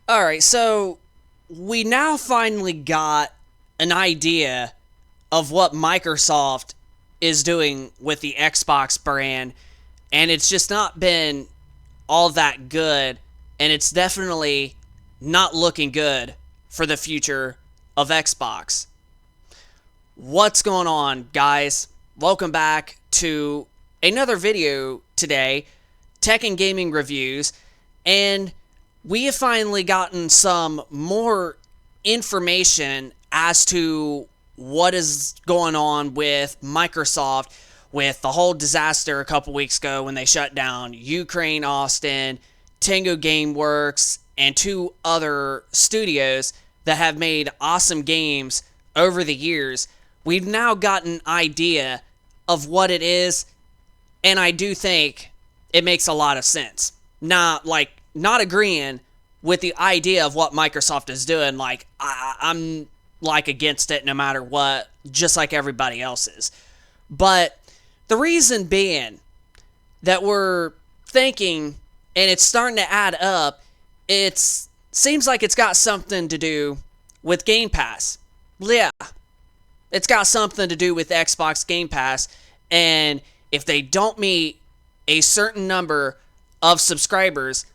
Alright, so we now finally got an idea of what Microsoft is doing with the Xbox brand, and it's just not been all that good, and it's definitely not looking good for the future of Xbox. What's going on, guys? Welcome back to another video today, tech and gaming reviews, and we have finally gotten some more information as to what is going on with Microsoft with the whole disaster a couple weeks ago when they shut down Ukraine, Austin, Tango Gameworks, and two other studios that have made awesome games over the years. We've now got an idea of what it is, and I do think it makes a lot of sense. Not agreeing with the idea of what Microsoft is doing. I'm against it no matter what, just like everybody else is. But the reason being that we're thinking, and it's starting to add up, it seems like it's got something to do with Game Pass. Yeah, it's got something to do with Xbox Game Pass, and if they don't meet a certain number of subscribers,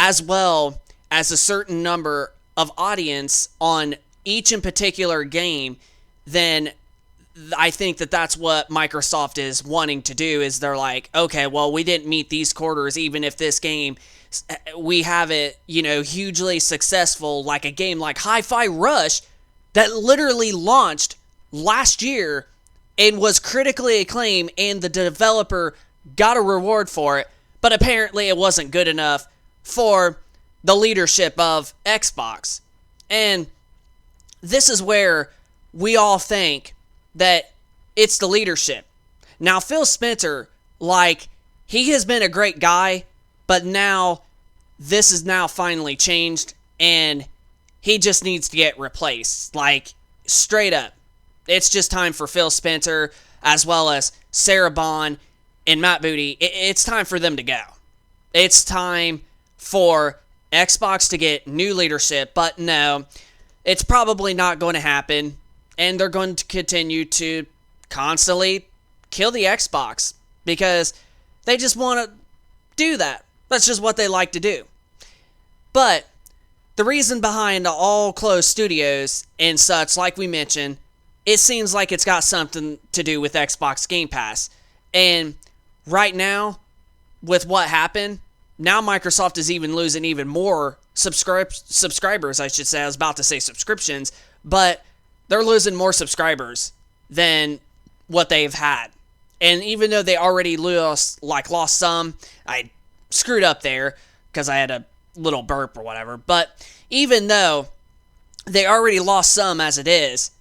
as well as a certain number of audience on each in particular game, then I think that that's what Microsoft is wanting to do. Is they're like, okay, well, we didn't meet these quarters, even if this game, we have it, hugely successful, like a game like Hi-Fi Rush that literally launched last year and was critically acclaimed, and the developer got a reward for it, but apparently it wasn't good enough for the leadership of Xbox. And this is where we all think that it's the leadership. Now, Phil Spencer, he has been a great guy, but now this is now finally changed, and he just needs to get replaced. Straight up. It's just time for Phil Spencer, as well as Sarah Bond and Matt Booty. It's time for them to go. It's time for Xbox to get new leadership, but no, it's probably not going to happen, and they're going to continue to constantly kill the Xbox because they just want to do that. That's just what they like to do. But the reason behind all closed studios and such, like we mentioned, it seems like it's got something to do with Xbox Game Pass. And right now, with what happened, now Microsoft is even losing even more subscribers, I should say. I was about to say subscriptions, but they're losing more subscribers than what they've had. And even though they already lost some, I screwed up there because I had a little burp or whatever. But even though they already lost some as it is,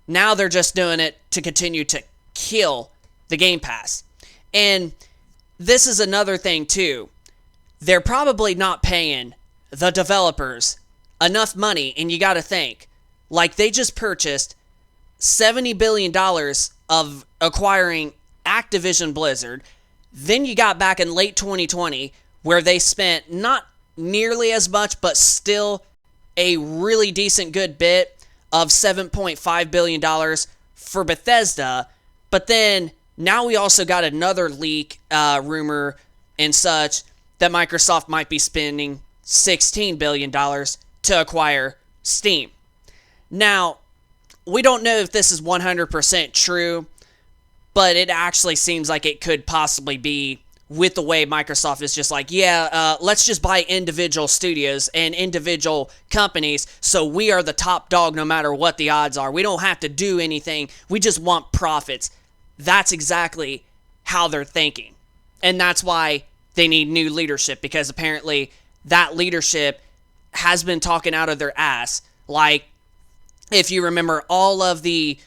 now they're just doing it to continue to kill the Game Pass. And this is another thing too. They're probably not paying the developers enough money, and you got to think, they just purchased $70 billion of acquiring Activision Blizzard. Then you got back in late 2020 where they spent not nearly as much, but still a really decent good bit of $7.5 billion for Bethesda. But then now we also got another leak, rumor and such, that Microsoft might be spending $16 billion to acquire Steam. Now, we don't know if this is 100% true, but it actually seems like it could possibly be, with the way Microsoft is just let's just buy individual studios and individual companies, so we are the top dog no matter what the odds are. We don't have to do anything. We just want profits. That's exactly how they're thinking. And that's why they need new leadership, because apparently that leadership has been talking out of their ass. If you remember all of the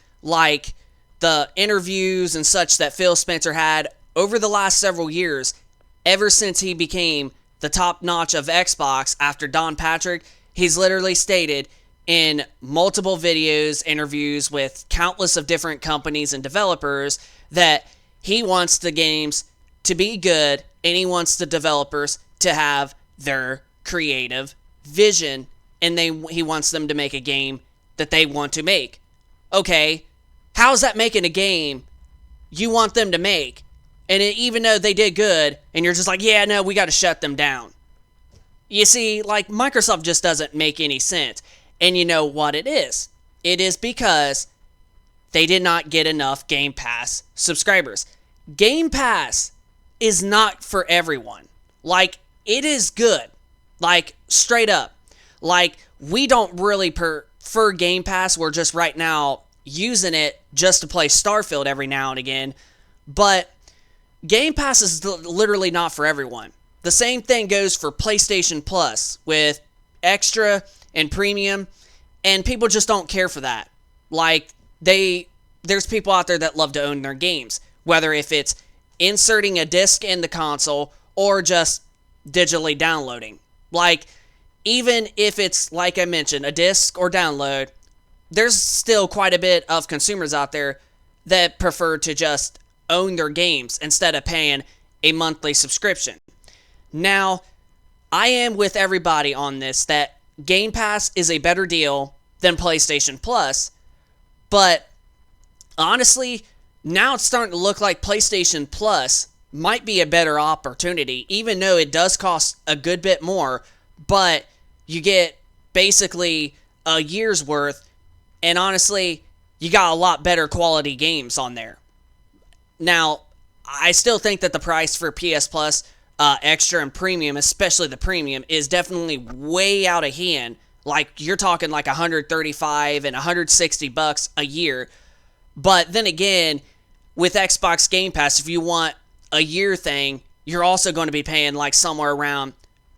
interviews and such that Phil Spencer had over the last several years, ever since he became the top notch of Xbox after Don Patrick, he's literally stated in multiple videos, interviews with countless of different companies and developers that he wants the games to be good, and he wants the developers to have their creative vision and he wants them to make a game that they want to make. Okay, how's that making a game you want them to make? And even though they did good, and you're just like, yeah, no, we got to shut them down. You see, like, Microsoft just doesn't make any sense. And you know what it is? It is because they did not get enough Game Pass subscribers. Game Pass is not for everyone. Like, it is good. Like, straight up. Like, we don't really prefer Game Pass. We're just right now using it just to play Starfield every now and again. But Game Pass is literally not for everyone. The same thing goes for PlayStation Plus with Extra and Premium, and people just don't care for that. Like, there's people out there that love to own their games, whether if it's inserting a disc in the console or just digitally downloading. Like, even if it's, like I mentioned, a disc or download, there's still quite a bit of consumers out there that prefer to just own their games instead of paying a monthly subscription. Now, I am with everybody on this that Game Pass is a better deal than PlayStation Plus, but honestly, now it's starting to look like PlayStation Plus might be a better opportunity, even though it does cost a good bit more, but you get basically a year's worth, and honestly, you got a lot better quality games on there. Now, I still think that the price for PS Plus, Extra and Premium, especially the Premium, is definitely way out of hand. Like, you're talking like $135 and $160 a year. But then again, with Xbox Game Pass, if you want a year thing, you're also going to be paying like somewhere around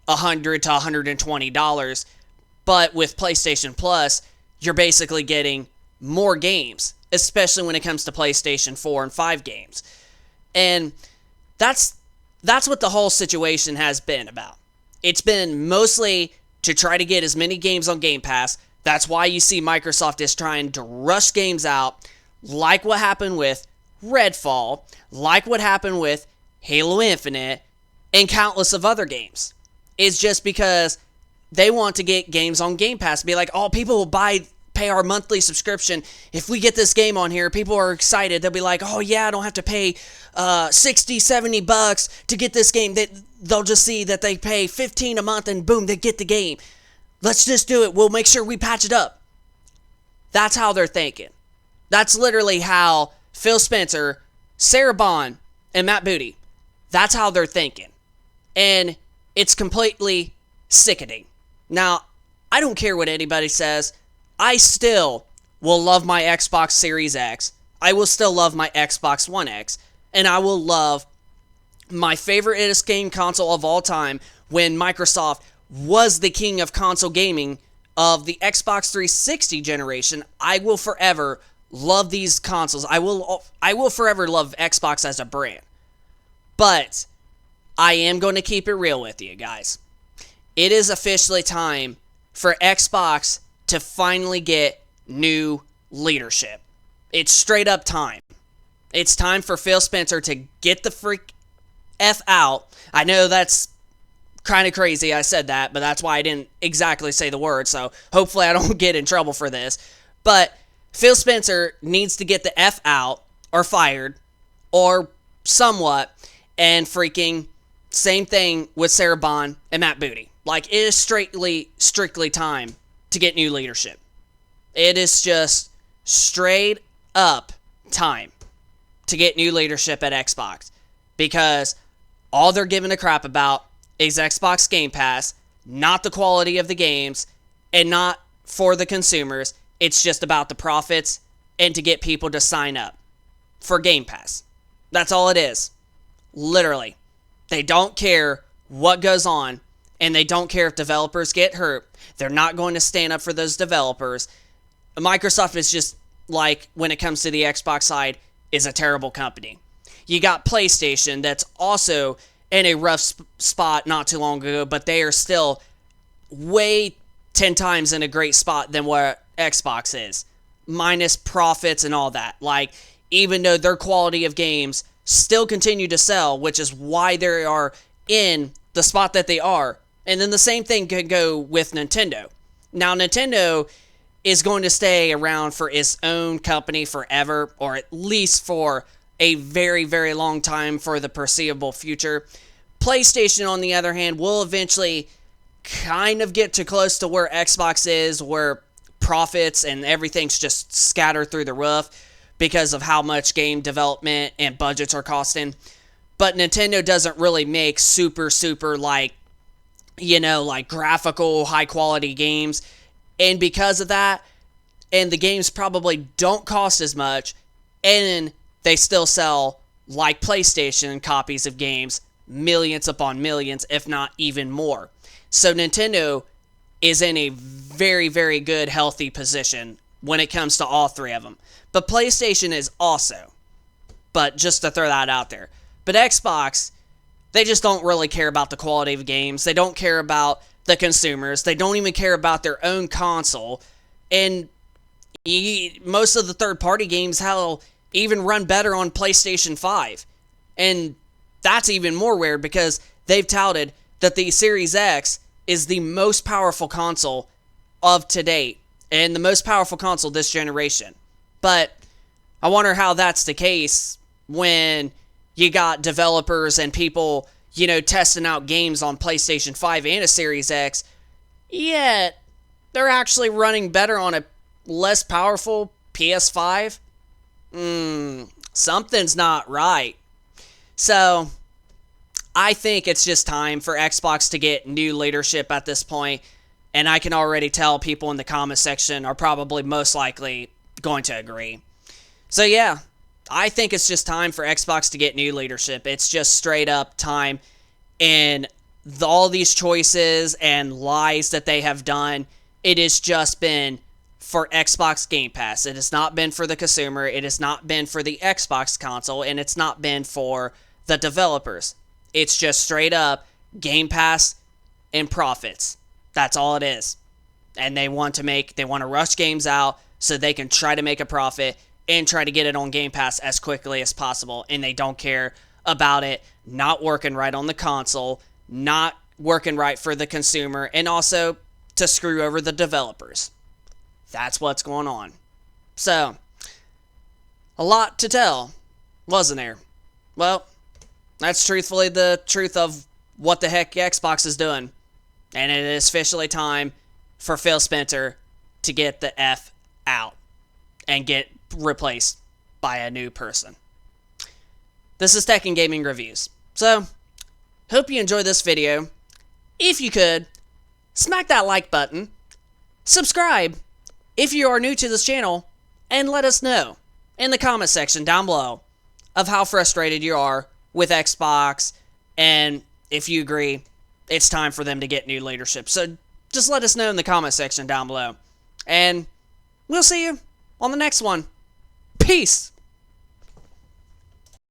$100 to $120. But with PlayStation Plus, you're basically getting more games, especially when it comes to PlayStation 4 and 5 games. And that's what the whole situation has been about. It's been mostly to try to get as many games on Game Pass. That's why you see Microsoft is trying to rush games out, like what happened with Redfall, like what happened with Halo Infinite, and countless of other games. It's just because they want to get games on Game Pass. Be like, oh, people will pay our monthly subscription. If we get this game on here, people are excited. They'll be like, oh yeah, I don't have to pay $60-$70 to get this game. They'll just see that they pay $15 a month and boom, they get the game. Let's just do it. We'll make sure we patch it up. That's how they're thinking. That's literally how Phil Spencer, Sarah Bond, and Matt Booty, that's how they're thinking. And it's completely sickening. Now, I don't care what anybody says. I still will love my Xbox Series X. I will still love my Xbox One X. And I will love my favorite game console of all time when Microsoft was the king of console gaming of the Xbox 360 generation. I will forever love these consoles. I will forever love Xbox as a brand. But I am going to keep it real with you guys. It is officially time for Xbox to finally get new leadership. It's straight up time. It's time for Phil Spencer to get the freak F out. I know that's kind of crazy I said that, but that's why I didn't exactly say the word, so hopefully I don't get in trouble for this. But Phil Spencer needs to get the F out, or fired, or somewhat, and freaking same thing with Sarah Bond and Matt Booty. Like, it is strictly time to get new leadership. It is just straight up time to get new leadership at Xbox, because all they're giving a crap about is Xbox Game Pass, not the quality of the games, and not for the consumers. It's just about the profits and to get people to sign up for Game Pass. That's all it is. Literally. They don't care what goes on, and they don't care if developers get hurt. They're not going to stand up for those developers. Microsoft is just, like, when it comes to the Xbox side, is a terrible company. You got PlayStation that's also in a rough spot not too long ago, but they are still way 10 times in a great spot than what Xbox is, minus profits and all that. Like, even though their quality of games still continue to sell, which is why they are in the spot that they are. And then the same thing could go with Nintendo. Now, Nintendo is going to stay around for its own company forever, or at least for a very, very long time for the foreseeable future. PlayStation, on the other hand, will eventually kind of get to close to where Xbox is, where profits and everything's just scattered through the roof because of how much game development and budgets are costing. But Nintendo doesn't really make super, like graphical, high quality games. And because of that, and the games probably don't cost as much, and they still sell, like PlayStation, copies of games, millions upon millions, if not even more. So Nintendo is in a very, very good, healthy position when it comes to all three of them. But PlayStation is also. But just to throw that out there. But Xbox, they just don't really care about the quality of games. They don't care about the consumers. They don't even care about their own console. And most of the third-party games, hell, even run better on PlayStation 5. And that's even more weird because they've touted that the Series X is the most powerful console of to date and the most powerful console this generation. But I wonder how that's the case when you got developers and people, testing out games on PlayStation 5 and a Series X, yet they're actually running better on a less powerful PS5. Something's not right. So, I think it's just time for Xbox to get new leadership at this point, and I can already tell people in the comment section are probably most likely going to agree. So yeah, I think it's just time for Xbox to get new leadership. It's just straight up time, and all these choices and lies that they have done, it has just been for Xbox Game Pass. It has not been for the consumer, it has not been for the Xbox console, and it's not been for the developers. It's just straight up Game Pass and profits. That's all it is. And they want to rush games out so they can try to make a profit and try to get it on Game Pass as quickly as possible. And they don't care about it not working right on the console, not working right for the consumer, and also to screw over the developers. That's what's going on. So, a lot to tell, wasn't there? Well, that's truthfully the truth of what the heck Xbox is doing. And it is officially time for Phil Spencer to get the F out and get replaced by a new person. This is Tech and Gaming Reviews. So, hope you enjoyed this video. If you could, smack that like button, subscribe if you are new to this channel, and let us know in the comment section down below of how frustrated you are with Xbox, and if you agree, it's time for them to get new leadership. So just let us know in the comment section down below. And we'll see you on the next one. Peace!